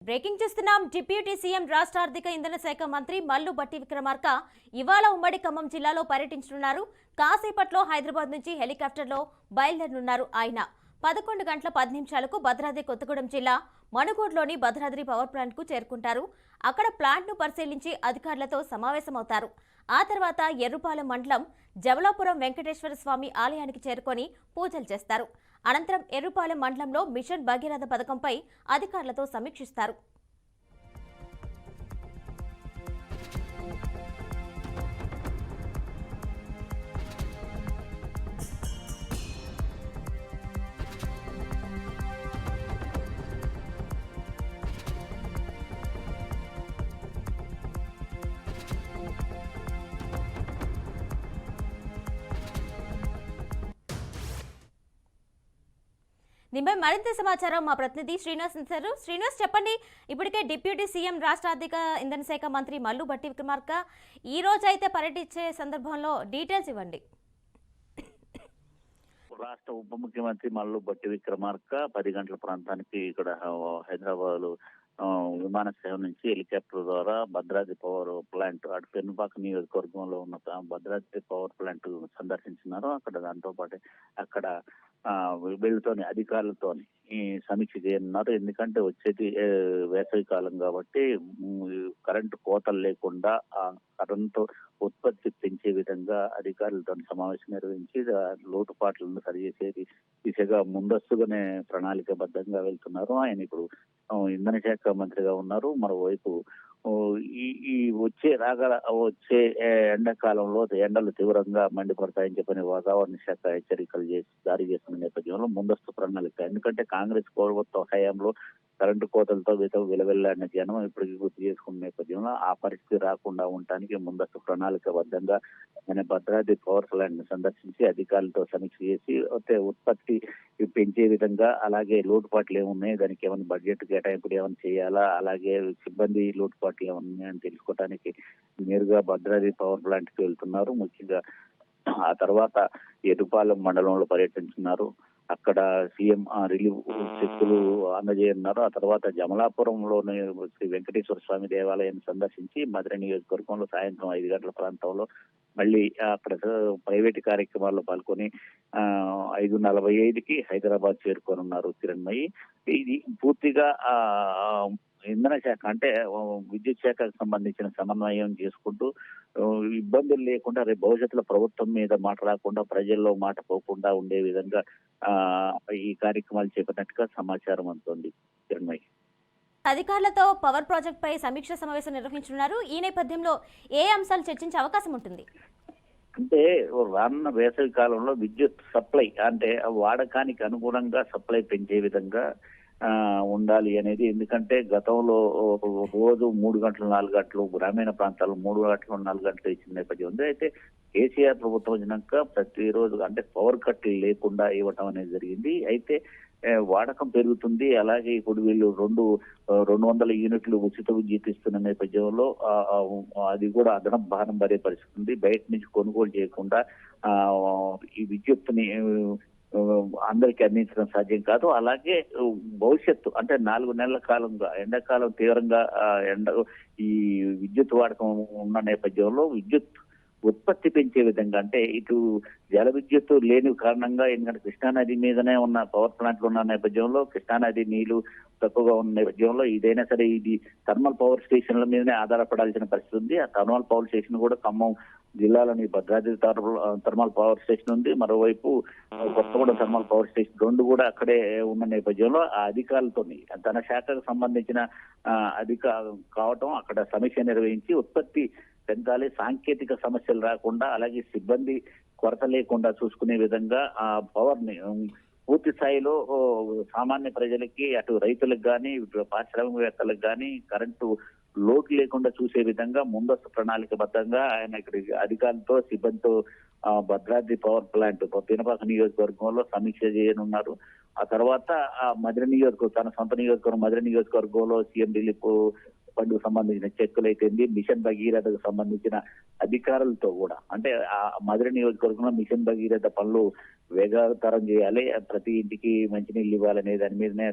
Breaking చూస్తున్నాం. Deputy CM రాష్ట్ర ఆర్థిక ఇంధన శాఖ మంత్రి మల్లు భట్టి విక్రమార్క ఇవాళ ఉమ్మడి ఖమ్మం జిల్లాలో పర్యటించనున్నారు. కాసేపట్లో హైదరాబాద్ నుంచి హెలికాప్టర్లో బయలుదేరనున్నారు. ఆయన 11 గంటల 10 నిమిషాలకు భద్రాద్రి కొత్తగూడెం జిల్లా మణుగూరులోని భద్రాద్రి పవర్ ప్లాంట్ కు చేరుకుంటారు. అక్కడ ప్లాంట్ ను పరిశీలించి అధికారులతో సమావేశమవుతారు. ఆ తర్వాత ఎర్రుపాలెం మండలం జమలాపురం వెంకటేశ్వర స్వామి ఆలయానికి చేరుకొని పూజలు చేస్తారు. అనంతరం ఎర్రుపాలెం మండలంలో మిషన్ భగీరథ పథకంపై అధికారులతో సమీక్షిస్తారు. దీనిపై మరింత సమాచారం మా ప్రతినిధి శ్రీనివాస్ ఇస్తారు. శ్రీనివాస్, చెప్పండి. ఇప్పటికే డిప్యూటీ సీఎం రాష్ట్ర ఆర్థిక ఇంధన శాఖ మంత్రి మల్లు భట్టి విక్రమార్క ఈ రోజు అయితే పర్యటించే సందర్భంలో డీటెయిల్స్ ఇవ్వండి. రాష్ట్ర ఉప ముఖ్యమంత్రి మల్లు భట్టి విక్రమార్క 10 గంటల ప్రాంతానికి ఇక్కడ హైదరాబాద్ విమానాశ్రయం నుంచి హెలికాప్టర్ ద్వారా భద్రాద్రి పవర్ ప్లాంట్ అటు పెనుపాక నియోజకవర్గంలో ఉన్న భద్రాద్రి పవర్ ప్లాంట్ సందర్శించినారు. అక్కడ దాంతో పాటు అక్కడ వీళ్ళతోని అధికారులతోని సమీక్ష చేయనున్నారు. ఎందుకంటే వచ్చేది వేసవి కాలం కాబట్టి కరెంటు కోతలు లేకుండా కరెంటు ఉత్పత్తి పెంచే విధంగా అధికారులతో సమావేశం నిర్వహించి లోటుపాట్లను సరిచేసేది దిశగా ముందస్తుగానే ప్రణాళికాబద్ధంగా వెళ్తున్నారు. ఆయన ఇప్పుడు ఇంధన శాఖ మంత్రిగా ఉన్నారు. మరోవైపు ఈ వచ్చే ఎండాకాలంలో ఎండలు తీవ్రంగా మండిపడతాయని చెప్పని వాతావరణ శాఖ హెచ్చరికలు జారీ చేస్తున్న నేపథ్యంలో ముందస్తు ప్రణాళిక. ఎందుకంటే కాంగ్రెస్ ప్రభుత్వ హయాంలో కరెంటు కోతలతో విలవెల్లాడిన జనం ఇప్పటికీ గుర్తు చేసుకున్న నేపథ్యంలో ఆ పరిస్థితి రాకుండా ఉండటానికి ముందస్తు ప్రణాళికబద్ధంగా ఆయన భద్రాద్రి పవర్ ప్లాంట్ ను సందర్శించి అధికారులతో సమీక్ష చేసి ఉత్పత్తి పెంచే విధంగా, అలాగే లోటుపాట్లు ఏమున్నాయి, దానికి ఏమైనా బడ్జెట్ కేటాయింపులు ఏమైనా చేయాలా, అలాగే సిబ్బంది లోటుపాట్లు ఏమన్నాయని తెలుసుకోవడానికి నేరుగా భద్రాద్రి పవర్ ప్లాంట్ కి వెళ్తున్నారు. ముఖ్యంగా ఆ తర్వాత ఎర్రుపాలెం మండలంలో పర్యటించున్నారు. అక్కడ సీఎం రిలీఫ్ చెక్కులు అందజేయనున్నారు. ఆ తర్వాత జమలాపురంలోని శ్రీ వెంకటేశ్వర స్వామి దేవాలయాన్ని సందర్శించి మధుర నియోజకవర్గంలో సాయంత్రం 5 గంటల ప్రాంతంలో మళ్ళీ అక్కడ ప్రైవేటు కార్యక్రమాల్లో పాల్గొని 5:45కి హైదరాబాద్ చేరుకోనున్నారు కిరణ్మయి. ఇది పూర్తిగా ఇంధన శాఖ అంటే విద్యుత్ శాఖకు సంబంధించిన సమన్వయం చేసుకుంటూ ఇబ్బందులు లేకుండా రేపు భవిష్యత్తులో ప్రభుత్వం మీద మాట రాకుండా, ప్రజల్లో మాట పోకుండా ఉండే విధంగా ఈ కార్యక్రమాలు చేపట్టినట్టుగా సమాచారం అందుతోంది కిరణ్మయి. అధికారులతో పవర్ ప్రాజెక్ట్ పై సమీక్ష సమావేశం నిర్వహించనున్నారు. ఈ నేపథ్యంలో ఏ అంశాలు చర్చించే అవకాశం ఉంటుంది? అంటే రానున్న వేసవి కాలంలో విద్యుత్ సప్లై అంటే వాడకానికి అనుగుణంగా సప్లై పెంచే విధంగా ఉండాలి అనేది. ఎందుకంటే గతంలో రోజు 3 గంటలు 4 గంటలు, గ్రామీణ ప్రాంతాల్లో 3 గంటలు 4 గంటలు ఇచ్చిన నేపథ్యం ఉంది. అయితే కేసీఆర్ ప్రభుత్వం వచ్చినాక ప్రతిరోజు అంటే పవర్ కట్ లేకుండా ఇవ్వటం అనేది జరిగింది. అయితే వాడకం పెరుగుతుంది. అలాగే ఇప్పుడు వీళ్ళు 200 యూనిట్లు ఉచిత విద్యుత్ ఇస్తున్న నేపథ్యంలో అది కూడా అదనపు భారం పడే పరిస్థితి ఉంది. బయట నుంచి కొనుగోలు చేయకుండా ఈ విద్యుత్తుని అందరికీ అందించడం సాధ్యం కాదు. అలాగే భవిష్యత్తు అంటే 4 నెలల కాలంగా ఎండాకాలం తీవ్రంగా ఈ విద్యుత్ వాడకం ఉన్న నేపథ్యంలో విద్యుత్ ఉత్పత్తి పెంచే విధంగా అంటే ఇటు జల విద్యుత్ లేని కారణంగా, ఎందుకంటే కృష్ణానది మీదనే ఉన్న పవర్ ప్లాంట్లు ఉన్న నేపథ్యంలో, కృష్ణానది నీళ్లు తక్కువగా ఉన్న నేపథ్యంలో ఇదైనా సరే ఇది థర్మల్ పవర్ స్టేషన్ల మీదనే ఆధారపడాల్సిన పరిస్థితి ఉంది. ఆ థర్మల్ పవర్ స్టేషన్ కూడా ఖమ్మం జిల్లాలోని భద్రాద్రి థర్మల్ పవర్ స్టేషన్ ఉంది. మరోవైపు కొత్తగూడెం థర్మల్ పవర్ స్టేషన్ 2 కూడా అక్కడే ఉన్న నేపథ్యంలో ఆ అధికారులతో తన శాఖకు సంబంధించిన కావటం అక్కడ సమీక్ష నిర్వహించి ఉత్పత్తి పెంచాలి, సాంకేతిక సమస్యలు రాకుండా, అలాగే సిబ్బంది కొరత లేకుండా చూసుకునే విధంగా ఆ పవర్ ని పూర్తి స్థాయిలో సామాన్య ప్రజలకి, అటు రైతులకు కానీ, ఇటు పారిశ్రామికవేత్తలకు కానీ కరెంటు లోటు లేకుండా చూసే విధంగా ముందస్తు ప్రణాళికబద్ధంగా ఆయన ఇక్కడ అధికారులతో సిబ్బందితో భద్రాద్రి పవర్ ప్లాంట్ పెనుపాక నియోజకవర్గంలో సమీక్ష చేయనున్నారు. ఆ తర్వాత మధుర నియోజకవర్గం, తన సొంత నియోజకవర్గం మధుర నియోజకవర్గంలో సీఎం రిలీఫ్ ఫండ్కు సంబంధించిన చెక్కులు అయితేంది, మిషన్ భగీరథకు సంబంధించిన అధికారులతో కూడా అంటే ఆ మధుర నియోజకవర్గంలో మిషన్ భగీరథ పనులు వేగతరం చేయాలి, ప్రతి ఇంటికి మంచినీళ్ళు ఇవ్వాలనే దాని మీదనే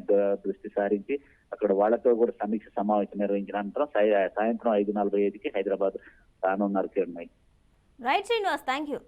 దృష్టి సారించి అక్కడ వాళ్ళతో కూడా సమీక్ష సమావేశం నిర్వహించిన అనంతరం సాయంత్రం 5:45కి హైదరాబాద్ రానున్నారు Kiran. Right Srinivas, thank you.